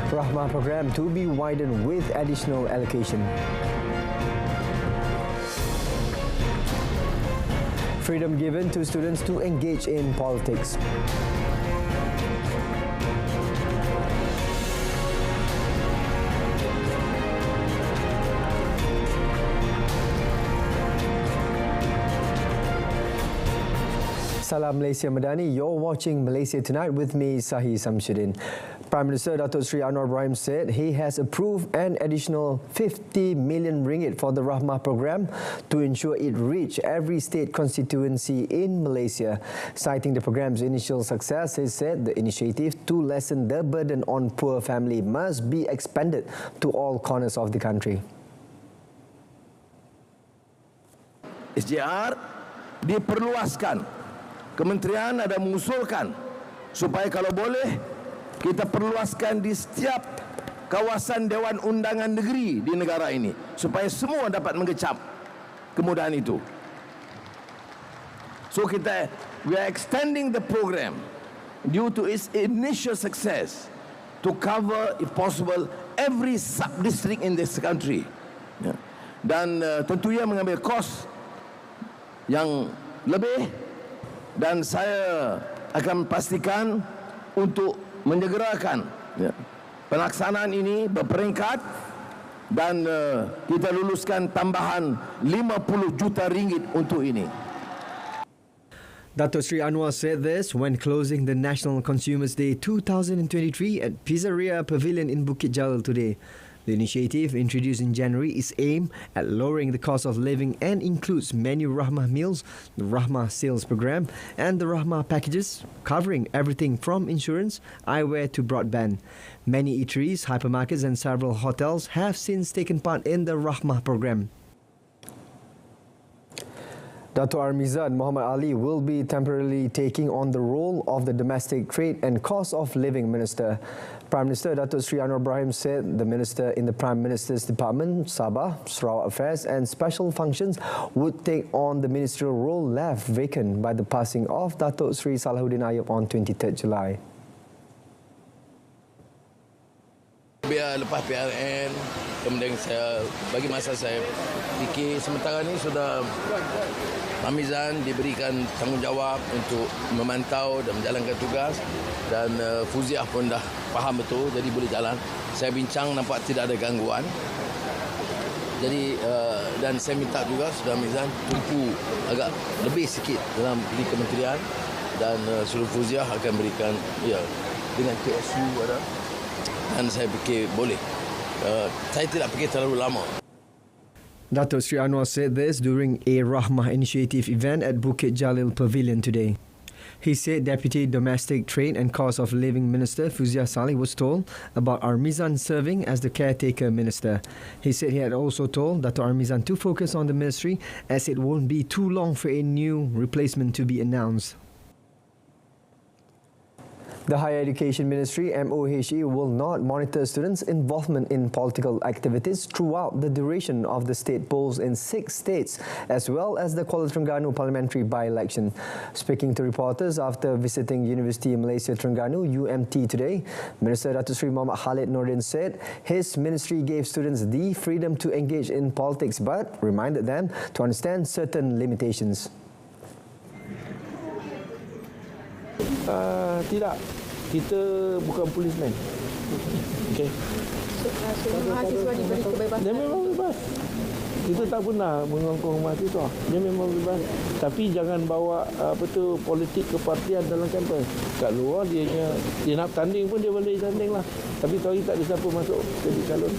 Rahmah program to be widened with additional allocation. Freedom given to students to engage in politics. Salam Malaysia Madani, you're watching Malaysia Tonight with me, SAHIH. Prime Minister Datuk Seri Anwar Ibrahim said he has approved an additional 50 million ringgit for the Rahmah program to ensure it reach every state constituency in Malaysia. Citing the program's initial success, he said the initiative to lessen the burden on poor family must be expanded to all corners of the country. SJR diperluaskan. Kementerian ada mengusulkan supaya kalau boleh kita perluaskan di setiap kawasan Dewan Undangan Negeri di negara ini supaya semua dapat mengecap kemudahan itu. So we are extending the program due to its initial success to cover if possible every sub-district in this country. Dan tentunya mengambil kos yang lebih. Dan saya akan pastikan untuk menyegerakan pelaksanaan ini berperingkat dan kita luluskan tambahan 50 juta ringgit untuk ini. Datuk Seri Anwar said this when closing the National Consumers Day 2023 at Pizzeria Pavilion in Bukit Jalil today. The initiative, introduced in January, is aimed at lowering the cost of living and includes menu Rahmah meals, the Rahmah sales program, and the Rahmah packages, covering everything from insurance, eyewear to broadband. Many eateries, hypermarkets, and several hotels have since taken part in the Rahmah program. Dato' Armizan Muhammad Ali will be temporarily taking on the role of the Domestic Trade and Cost of Living Minister. Prime Minister Datuk Seri Anwar Ibrahim said the Minister in the Prime Minister's Department, Sabah, Sarawak Affairs and Special Functions would take on the ministerial role left vacant by the passing of Datuk Seri Salahuddin Ayub on 23rd July. Biar lepas PRN, kemudian saya bagi masa saya fikir sementara ni sudah Amizan diberikan tanggungjawab untuk memantau dan menjalankan tugas dan Fuziah pun dah faham betul jadi boleh jalan. Saya bincang nampak tidak ada gangguan. Jadi dan saya minta juga sudah Amizan tumpu agak lebih sikit dalam di kementerian dan seluruh Fuziah akan berikan dengan PSU ada. Dan saya fikir boleh. Saya tidak fikir terlalu lama. Datuk Seri Anwar said this during a Rahmah initiative event at Bukit Jalil Pavilion today. He said Deputy Domestic Trade and Cost of Living Minister Fuzia Saleh was told about Armizan serving as the caretaker minister. He said he had also told Dato' Armizan to focus on the ministry as it won't be too long for a new replacement to be announced. The Higher Education Ministry, MOHE, will not monitor students' involvement in political activities throughout the duration of the state polls in 6 states, as well as the Kuala Terengganu parliamentary by-election. Speaking to reporters after visiting University of Malaysia Terengganu, UMT, today, Minister Datuk Seri Muhammad Khalid Nordin said his ministry gave students the freedom to engage in politics but reminded them to understand certain limitations. Tidak, kita bukan polismen. Okey. Mahasiswa diberi kebebasan. Dia memang bebas. Kita tak pernah mengongkong mahasiswa. Dia memang bebas. Tapi jangan bawa politik kepartian dalam kampus. Kat luar dia nak tanding pun dia boleh tanding lah. Tapi tahu tak ada siapa masuk jadi calon.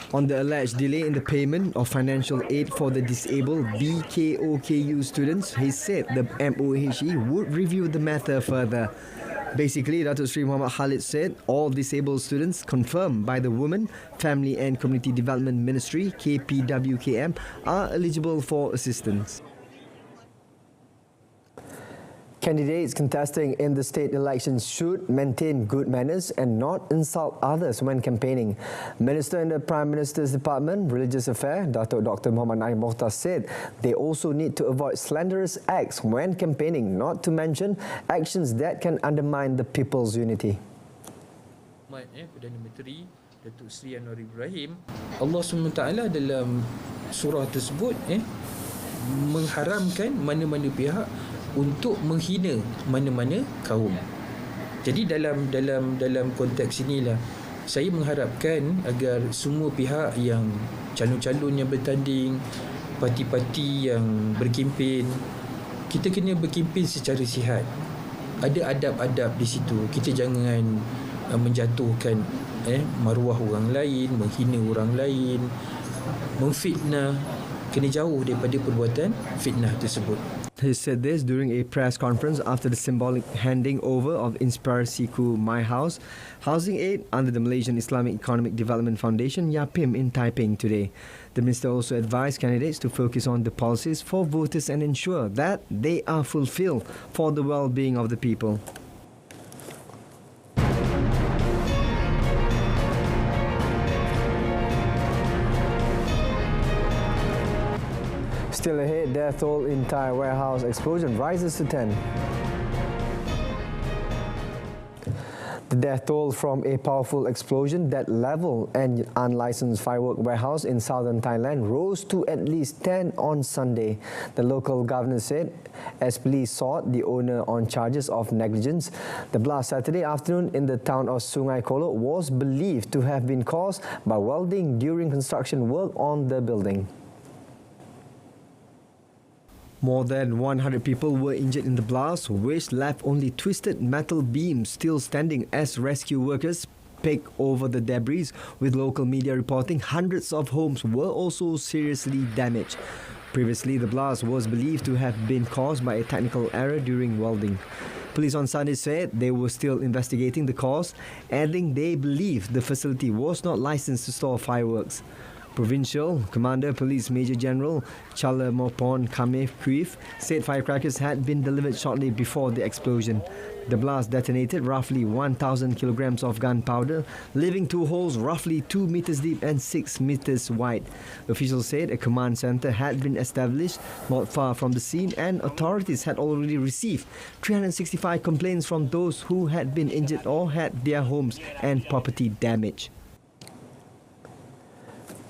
On the alleged delay in the payment of financial aid for the disabled BKOKU students, he said the MOHE would review the matter further. Basically, Datuk Seri Muhammad Khalid said all disabled students confirmed by the Women, Family and Community Development Ministry, KPWKM, are eligible for assistance. Candidates contesting in the state elections should maintain good manners and not insult others when campaigning. Minister in the Prime Minister's Department, Religious Affairs, Datuk Dr. Muhammad Naim Mokhtar said they also need to avoid slanderous acts when campaigning, not to mention actions that can undermine the people's unity. Perdana Menteri Datuk Seri Anwar Ibrahim, Allah SWT dalam surah tersebut mengharamkan mana-mana pihak untuk menghina mana-mana kaum. Jadi dalam konteks inilah saya mengharapkan agar semua pihak yang calon-calon yang bertanding, parti-parti yang berkempen, kita kena berkempen secara sihat. Ada adab-adab di situ. Kita jangan menjatuhkan maruah orang lain, menghina orang lain, memfitnah. Kena jauh daripada perbuatan fitnah tersebut. He said this during a press conference after the symbolic handing over of Inspirasiku My House housing aid under the Malaysian Islamic Economic Development Foundation YAPIM in Taiping today. The minister also advised candidates to focus on the policies for voters and ensure that they are fulfilled for the well-being of the people. Still ahead, death toll in Thai warehouse explosion rises to 10. The death toll from a powerful explosion that leveled an unlicensed firework warehouse in southern Thailand rose to at least 10 on Sunday. The local governor said as police sought the owner on charges of negligence. The blast Saturday afternoon in the town of Sungai Kolok was believed to have been caused by welding during construction work on the building. More than 100 people were injured in the blast, which left only twisted metal beams still standing as rescue workers pick over the debris, with local media reporting hundreds of homes were also seriously damaged. Previously, the blast was believed to have been caused by a technical error during welding. Police on Sunday said they were still investigating the cause, adding they believe the facility was not licensed to store fireworks. Provincial Commander Police Major General Chala Mopon Kamef Kuif said firecrackers had been delivered shortly before the explosion. The blast detonated roughly 1,000 kilograms of gunpowder, leaving two holes roughly 2 meters deep and 6 meters wide. Officials said a command center had been established not far from the scene, and authorities had already received 365 complaints from those who had been injured or had their homes and property damaged.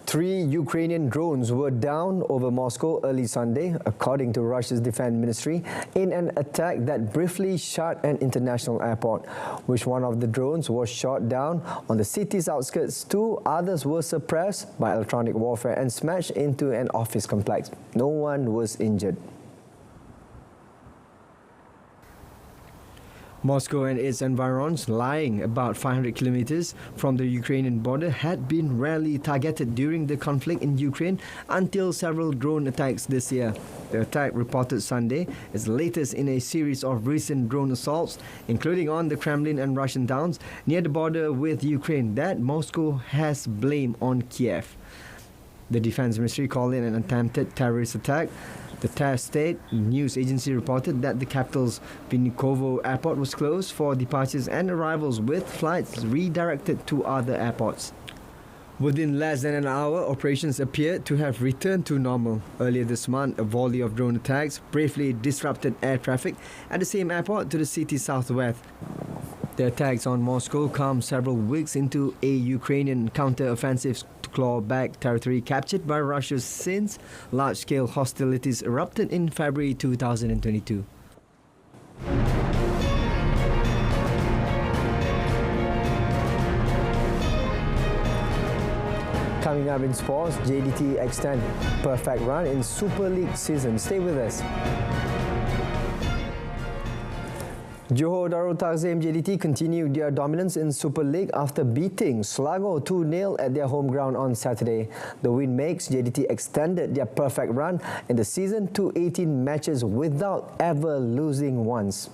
3 Ukrainian drones were down over Moscow early Sunday, according to Russia's defense ministry, in an attack that briefly shut an international airport. Which one of the drones was shot down on the city's outskirts. 2 others were suppressed by electronic warfare and smashed into an office complex. No one was injured. Moscow and its environs, lying about 500 kilometers from the Ukrainian border, had been rarely targeted during the conflict in Ukraine until several drone attacks this year. The attack, reported Sunday, is the latest in a series of recent drone assaults, including on the Kremlin and Russian towns near the border with Ukraine, that Moscow has blamed on Kiev. The Defense Ministry called it an attempted terrorist attack. The TASS state news agency reported that the capital's Vnukovo airport was closed for departures and arrivals, with flights redirected to other airports. Within less than an hour, operations appeared to have returned to normal. Earlier this month, a volley of drone attacks briefly disrupted air traffic at the same airport to the city's southwest. The attacks on Moscow come several weeks into a Ukrainian counter-offensive to claw back territory captured by Russia since large-scale hostilities erupted in February 2022. Coming up in sports, JDT extend perfect run in Super League season. Stay with us. Johor Darul Takzim JDT continued their dominance in Super League after beating Selangor 2-0 at their home ground on Saturday. The win makes JDT extended their perfect run in the season to 18 matches without ever losing once.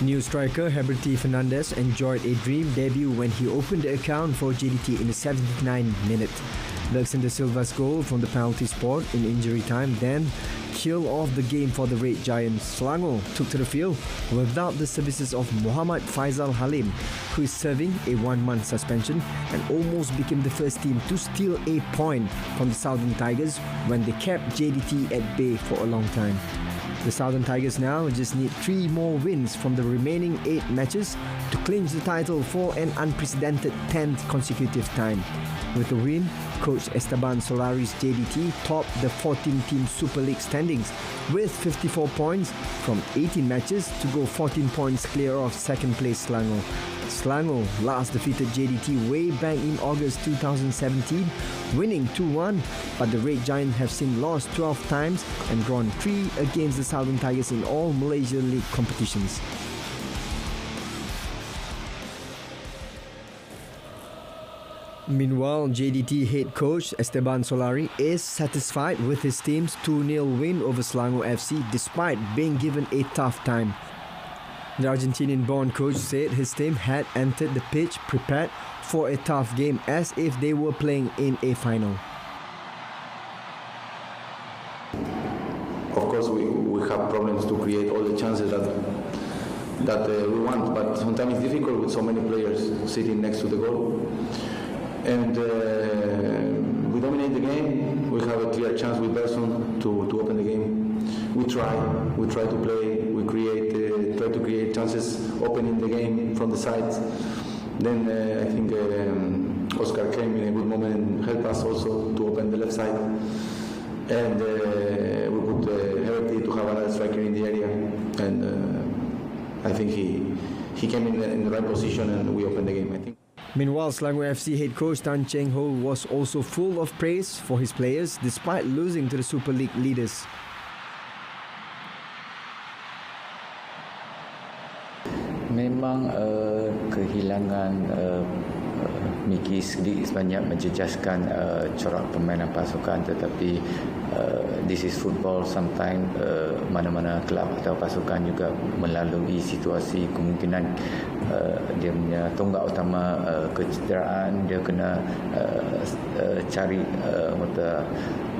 New striker Heberty Fernandez enjoyed a dream debut when he opened the account for JDT in the 79th minute. Alexander Silva's goal from the penalty spot in injury time then killed off the game for the Red Giants. Selangor took to the field without the services of Muhammad Faisal Halim, who is serving a 1-month suspension and almost became the first team to steal a point from the Southern Tigers when they kept JDT at bay for a long time. The Southern Tigers now just need 3 more wins from the remaining 8 matches to clinch the title for an unprecedented 10th consecutive time. With the win, coach Esteban Solari's JDT topped the 14-team Super League standings with 54 points from 18 matches to go 14 points clear of second place Selangor. Selangor last defeated JDT way back in August 2017, winning 2-1, but the Red Giant have since lost 12 times and drawn 3 against the Southern Tigers in all Malaysia League competitions. Meanwhile, JDT head coach Esteban Solari is satisfied with his team's 2-0 win over Selangor FC despite being given a tough time. The Argentinian-born coach said his team had entered the pitch prepared for a tough game as if they were playing in a final. Of course, we have problems to create all the chances that we want, but sometimes it's difficult with so many players sitting next to the goal. And we dominate the game. We have a clear chance with Berson to open the game. We try to play. We try to create chances, opening the game from the sides. Then I think Oscar came in a good moment and helped us also to open the left side. And we put Herity to have another striker in the area. And I think he came in the right position and we opened the game, I think. Meanwhile, Selangor FC head coach Tan Cheng Ho was also full of praise for his players despite losing to the Super League leaders. Memang kehilangan Miki sedikit sebanyak menjejaskan corak permainan pasukan, tetapi this is football. Sometimes mana-mana kelab atau pasukan juga melalui situasi kemungkinan dia punya tonggak utama kecederaan, dia kena cari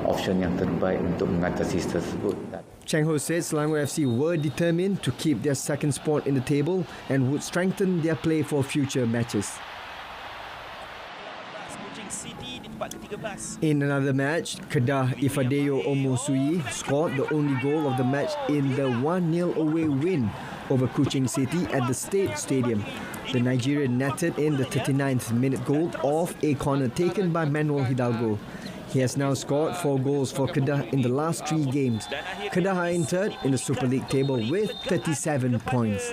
option yang terbaik untuk mengatasi tersebut. Cheng Ho said Selangor FC were determined to keep their second spot in the table and would strengthen their play for future matches. In another match, Kedah Ifadeo Omosui scored the only goal of the match in the 1-0 away win over Kuching City at the State Stadium. The Nigerian netted in the 39th minute goal off a corner taken by Manuel Hidalgo. He has now scored 4 goals for Kedah in the last 3 games. Kedah are in third in the Super League table with 37 points.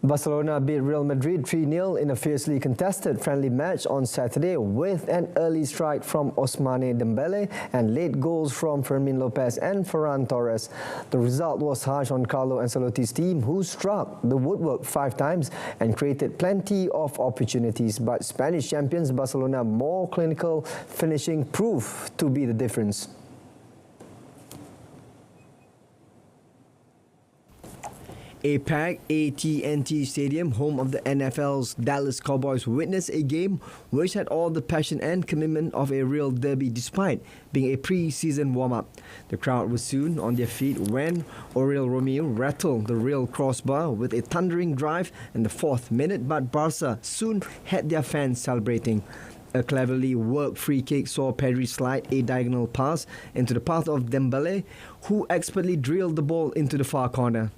Barcelona beat Real Madrid 3-0 in a fiercely contested friendly match on Saturday with an early strike from Ousmane Dembele and late goals from Fermin Lopez and Ferran Torres. The result was harsh on Carlo Ancelotti's team, who struck the woodwork 5 times and created plenty of opportunities, but Spanish champions Barcelona more clinical finishing proved to be the difference. A packed AT&T Stadium, home of the NFL's Dallas Cowboys, witnessed a game which had all the passion and commitment of a real derby despite being a pre-season warm-up. The crowd was soon on their feet when Oriol Romeo rattled the Real crossbar with a thundering drive in the 4th minute, but Barca soon had their fans celebrating. A cleverly worked free kick saw Pedri slide a diagonal pass into the path of Dembele, who expertly drilled the ball into the far corner.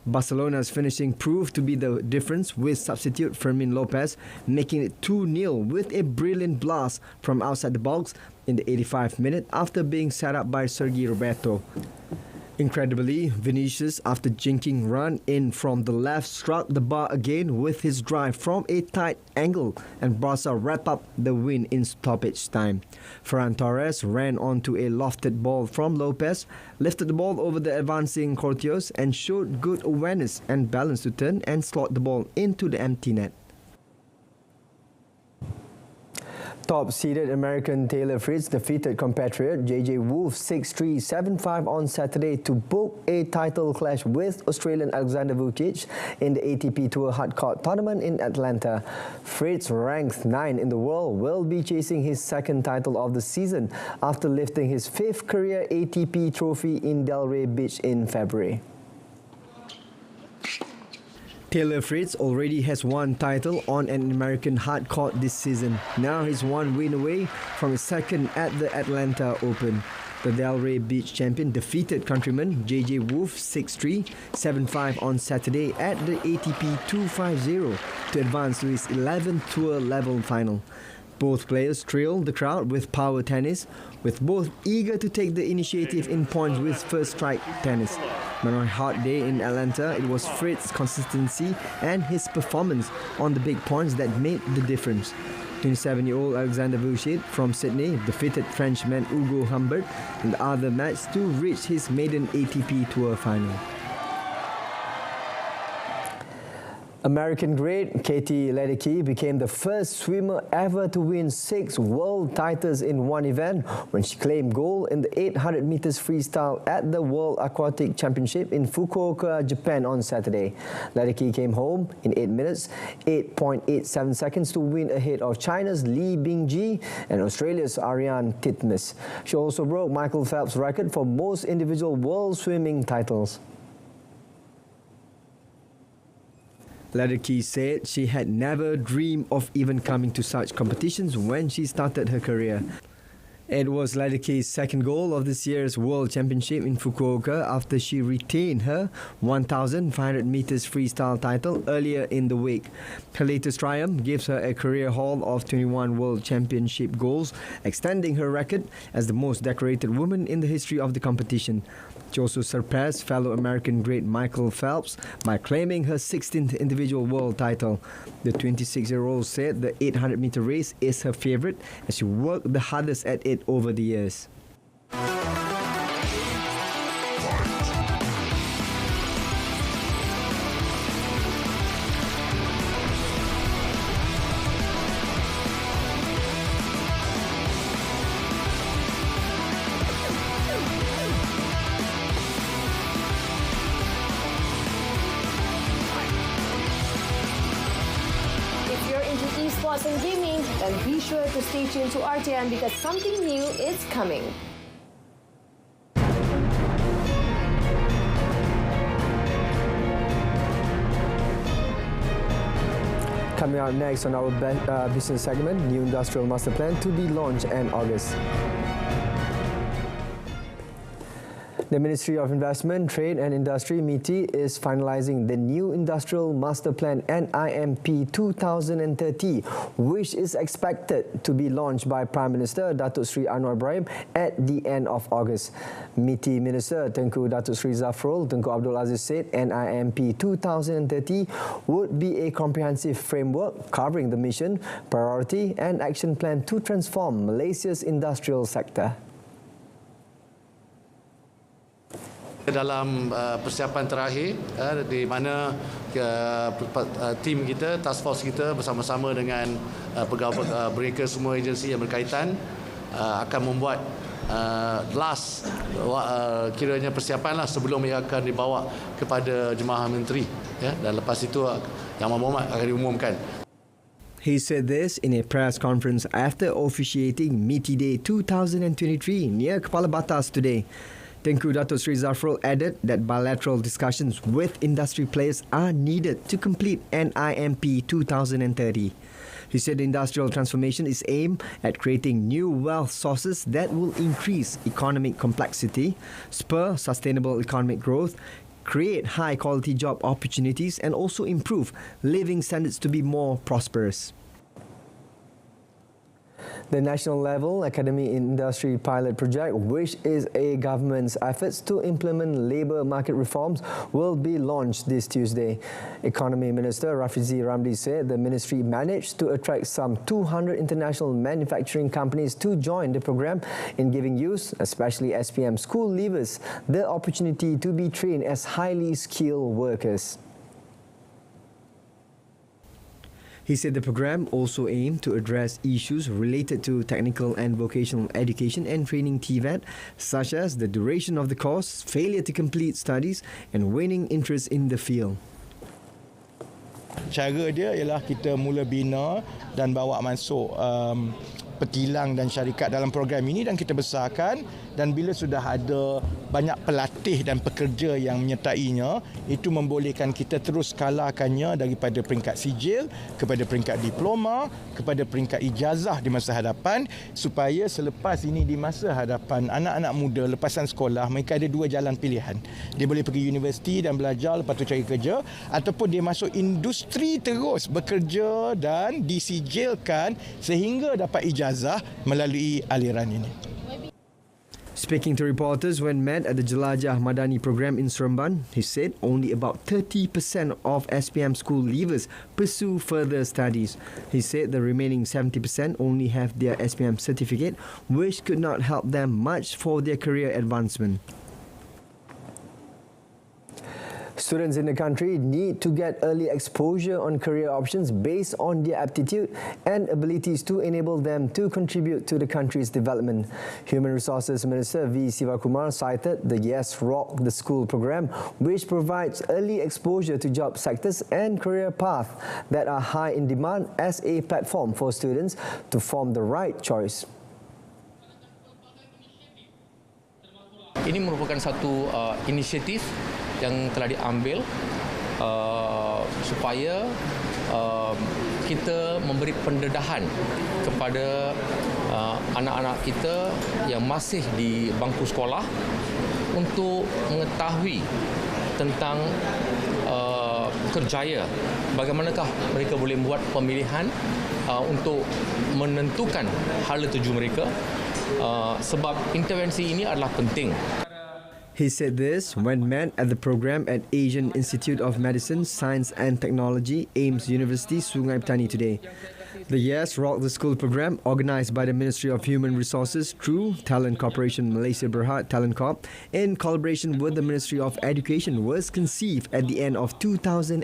Barcelona's finishing proved to be the difference, with substitute Fermin Lopez making it 2-0 with a brilliant blast from outside the box in the 85th minute after being set up by Sergi Roberto. Incredibly, Vinicius, after jinking run in from the left, struck the bar again with his drive from a tight angle, and Barca wrap up the win in stoppage time. Ferran Torres ran onto a lofted ball from Lopez, lifted the ball over the advancing courtiers and showed good awareness and balance to turn and slot the ball into the empty net. Top-seeded American Taylor Fritz defeated compatriot JJ Wolf 6-3, 7-5 on Saturday to book a title clash with Australian Alexander Vukic in the ATP Tour Hardcourt tournament in Atlanta. Fritz, ranked 9 in the world, will be chasing his 2nd title of the season after lifting his 5th career ATP trophy in Delray Beach in February. Taylor Fritz already has one title on an American hard court this season. Now he's one win away from his second at the Atlanta Open. The Delray Beach champion defeated countryman JJ Wolf 6-3, 7-5 on Saturday at the ATP 250 to advance to his 11th tour level final. Both players thrilled the crowd with power tennis, with both eager to take the initiative in points with first strike tennis. But on a hot day in Atlanta, it was Fritz's consistency and his performance on the big points that made the difference. 27-year-old Alexander Vucic from Sydney defeated Frenchman Hugo Humbert in the other match to reach his maiden ATP Tour final. American great Katie Ledecky became the first swimmer ever to win 6 world titles in one event when she claimed gold in the 800 meters freestyle at the World Aquatic Championship in Fukuoka, Japan on Saturday. Ledecky came home in 8 minutes, 8.87 seconds to win ahead of China's Li Bingji and Australia's Ariane Titmus. She also broke Michael Phelps' record for most individual world swimming titles. Ledecky said she had never dreamed of even coming to such competitions when she started her career. It was Ledecky's second goal of this year's World Championship in Fukuoka after she retained her 1,500 meters freestyle title earlier in the week. Her latest triumph gives her a career haul of 21 World Championship goals, extending her record as the most decorated woman in the history of the competition. She also surpassed fellow American great Michael Phelps by claiming her 16th individual world title. The 26-year-old said the 800-meter race is her favorite as she worked the hardest at it over the years. Sports and gaming, then be sure to stay tuned to RTM because something new is coming. Coming out next on our business segment, new industrial master plan to be launched in August. The Ministry of Investment, Trade and Industry, MITI, is finalising the new Industrial Master Plan NIMP 2030, which is expected to be launched by Prime Minister Datuk Seri Anwar Ibrahim at the end of August. MITI Minister Tengku Datuk Seri Zafrul Tengku Abdul Aziz said NIMP 2030 would be a comprehensive framework covering the mission, priority and action plan to transform Malaysia's industrial sector. Dalam persiapan terakhir di mana tim kita, task force kita bersama-sama dengan pegawai mereka semua agensi yang berkaitan akan membuat last kiranya persiapan lah sebelum ia akan dibawa kepada Jemaah Menteri ya, dan lepas itu Yang Berhormat akan diumumkan. He said this in a press conference after officiating MITI Day 2023 near Kepala Batas today. Tengku Datuk Seri Zafrul added that bilateral discussions with industry players are needed to complete NIMP 2030. He said industrial transformation is aimed at creating new wealth sources that will increase economic complexity, spur sustainable economic growth, create high-quality job opportunities and also improve living standards to be more prosperous. The National Level Academy Industry Pilot Project, which is a government's efforts to implement labour market reforms, will be launched this Tuesday. Economy Minister Rafizi Ramli said the ministry managed to attract some 200 international manufacturing companies to join the program in giving youth, especially SPM school leavers, the opportunity to be trained as highly skilled workers. He said the program also aimed to address issues related to technical and vocational education and training TVET, such as the duration of the course, failure to complete studies and waning interest in the field. Cara dia ialah kita mula bina dan bawa masuk pekilang dan syarikat dalam program ini dan kita besarkan, dan bila sudah ada banyak pelatih dan pekerja yang menyertainya, itu membolehkan kita terus skalakannya daripada peringkat sijil kepada peringkat diploma kepada peringkat ijazah di masa hadapan, supaya selepas ini di masa hadapan anak-anak muda lepasan sekolah, mereka ada dua jalan pilihan. Dia boleh pergi universiti dan belajar, lepas tu cari kerja, ataupun dia masuk industri terus bekerja dan disijilkan sehingga dapat ijazah melalui aliran ini. Speaking to reporters when met at the Jelajah Madani program in Seremban, he said only about 30% of SPM school leavers pursue further studies. He said the remaining 70% only have their SPM certificate, which could not help them much for their career advancement. Students in the country need to get early exposure on career options based on their aptitude and abilities to enable them to contribute to the country's development. Human Resources Minister V. Sivakumar cited the Yes Rock the School program, which provides early exposure to job sectors and career paths that are high in demand as a platform for students to form the right choice. Ini merupakan satu inisiatif yang telah diambil supaya kita memberi pendedahan kepada anak-anak kita yang masih di bangku sekolah untuk mengetahui tentang kerjaya, bagaimanakah mereka boleh buat pemilihan untuk menentukan hala tuju mereka, sebab intervensi ini adalah penting. He said this when met at the program at Asian Institute of Medicine, Science and Technology, AIMS University, Sungai Petani today. The Yes Rock the School program, organised by the Ministry of Human Resources through Talent Corporation Malaysia Berhad Talent Corp, in collaboration with the Ministry of Education, was conceived at the end of 2021.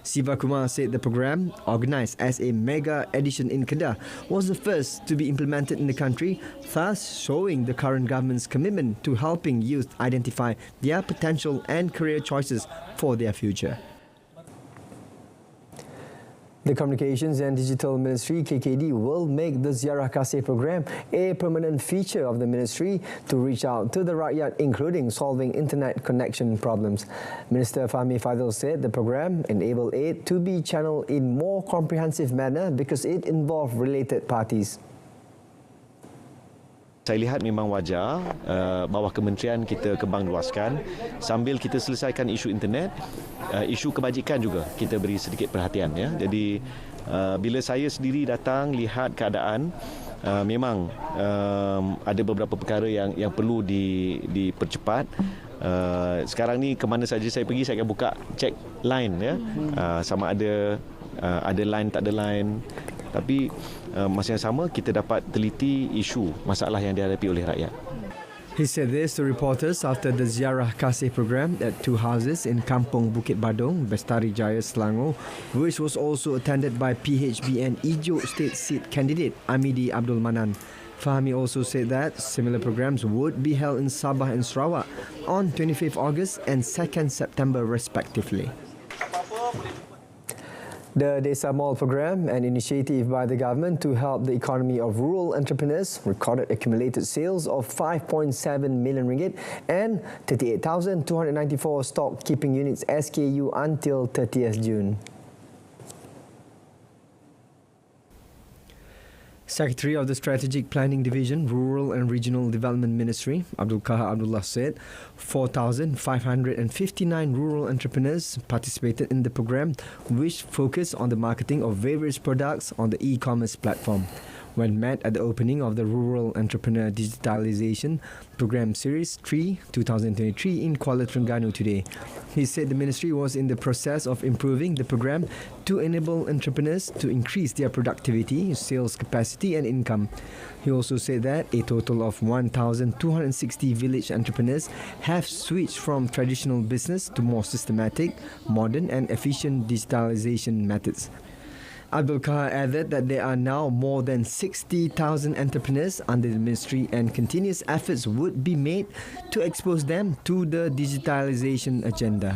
Sivakumar said the program, organised as a mega edition in Kedah, was the first to be implemented in the country, thus showing the current government's commitment to helping youth identify their potential and career choices for their future. The Communications and Digital Ministry, KKD, will make the Ziarah Kasih program a permanent feature of the ministry to reach out to the rakyat, including solving internet connection problems. Minister Fahmi Fadzil said the program enabled aid to be channeled in more comprehensive manner because it involved related parties. Saya lihat memang wajar bawah kementerian kita kembang luaskan sambil kita selesaikan isu internet, isu kebajikan juga kita beri sedikit perhatian ya. Jadi bila saya sendiri datang lihat keadaan, memang ada beberapa perkara yang perlu dipercepat. Sekarang ni ke mana saja saya pergi, saya akan buka cek line ya, sama ada line tak ada line. Tapi masa yang sama kita dapat teliti isu masalah yang dihadapi oleh rakyat. He said this to reporters after the Ziarah Kasih program at two houses in Kampung Bukit Badung, Bestari Jaya, Selangor, which was also attended by PHB and Ijo State Seat candidate Amidi Abdul Manan. Fahmi also said that similar programs would be held in Sabah and Sarawak on 25th August and 2nd September respectively. The Desa Mall program, an initiative by the government to help the economy of rural entrepreneurs, recorded accumulated sales of 5.7 million ringgit and 38,294 stock keeping units SKU until 30th June. Secretary of the Strategic Planning Division, Rural and Regional Development Ministry, Abdul Kahar Abdullah said 4,559 rural entrepreneurs participated in the program, which focused on the marketing of various products on the e-commerce platform. When met at the opening of the Rural Entrepreneur Digitalization Program Series 3 2023 in Kuala Terengganu today, he said the ministry was in the process of improving the program to enable entrepreneurs to increase their productivity, sales capacity and income. He also said that a total of 1,260 village entrepreneurs have switched from traditional business to more systematic, modern and efficient digitalization methods. Abdul Kahar added that there are now more than 60,000 entrepreneurs under the ministry and continuous efforts would be made to expose them to the digitalization agenda.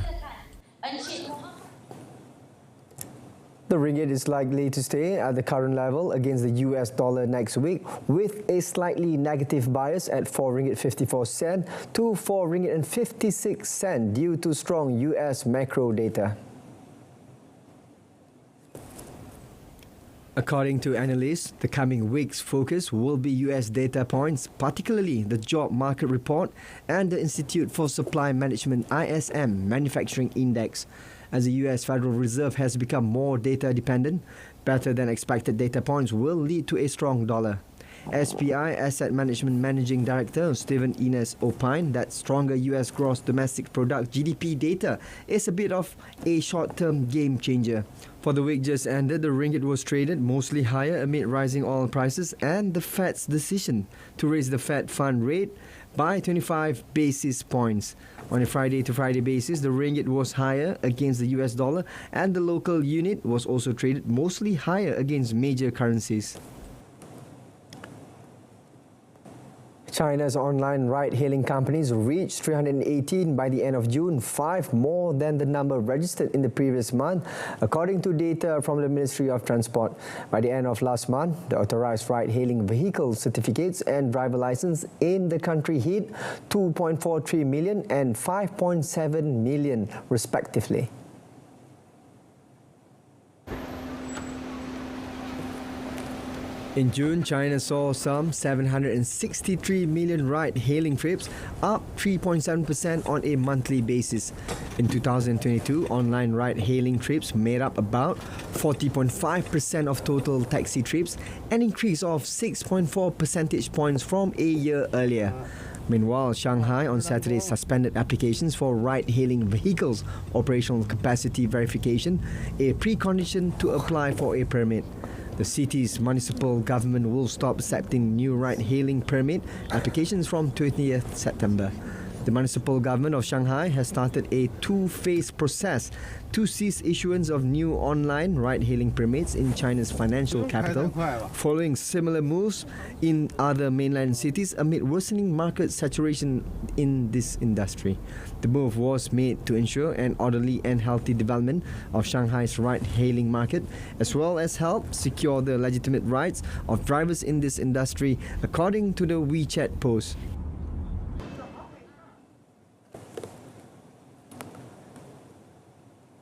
The ringgit is likely to stay at the current level against the US dollar next week, with a slightly negative bias at 4 ringgit 54 cent to 4 ringgit and 56 cent due to strong US macro data. According to analysts, the coming week's focus will be US data points, particularly the job market report and the Institute for Supply Management ISM Manufacturing Index. As the US Federal Reserve has become more data dependent, better than expected data points will lead to a strong dollar. SPI Asset Management Managing Director Stephen Ines opined that stronger US gross domestic product GDP data is a bit of a short-term game changer. For the week just ended, the ringgit was traded mostly higher amid rising oil prices and the Fed's decision to raise the Fed fund rate by 25 basis points. On a Friday-to-Friday basis, the ringgit was higher against the US dollar and the local unit was also traded mostly higher against major currencies. China's online ride-hailing companies reached 318 by the end of June, 5 more than the number registered in the previous month, according to data from the Ministry of Transport. By the end of last month, the authorized ride-hailing vehicle certificates and driver license in the country hit 2.43 million and 5.7 million respectively. In June, China saw some 763 million ride-hailing trips, up 3.7% on a monthly basis. In 2022, online ride-hailing trips made up about 40.5% of total taxi trips, an increase of 6.4 percentage points from a year earlier. Meanwhile, Shanghai on Saturday suspended applications for ride-hailing vehicles operational capacity verification, a precondition to apply for a permit. The city's municipal government will stop accepting new ride-hailing permit applications from 20th September. The municipal government of Shanghai has started a two-phase process to cease issuance of new online ride-hailing permits in China's financial capital, following similar moves in other mainland cities amid worsening market saturation in this industry. The move was made to ensure an orderly and healthy development of Shanghai's ride-hailing market, as well as help secure the legitimate rights of drivers in this industry, according to the WeChat post.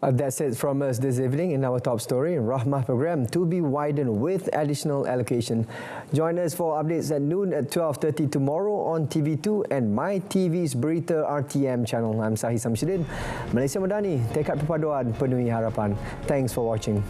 That's it from us this evening in our top story. Rahmah program to be widened with additional allocation. Join us for updates at noon at 12:30 tomorrow on TV2 and MyTV's Berita RTM channel. I'm SAHIH, Malaysia Madani, tekad perpaduan penuhi harapan. Thanks for watching.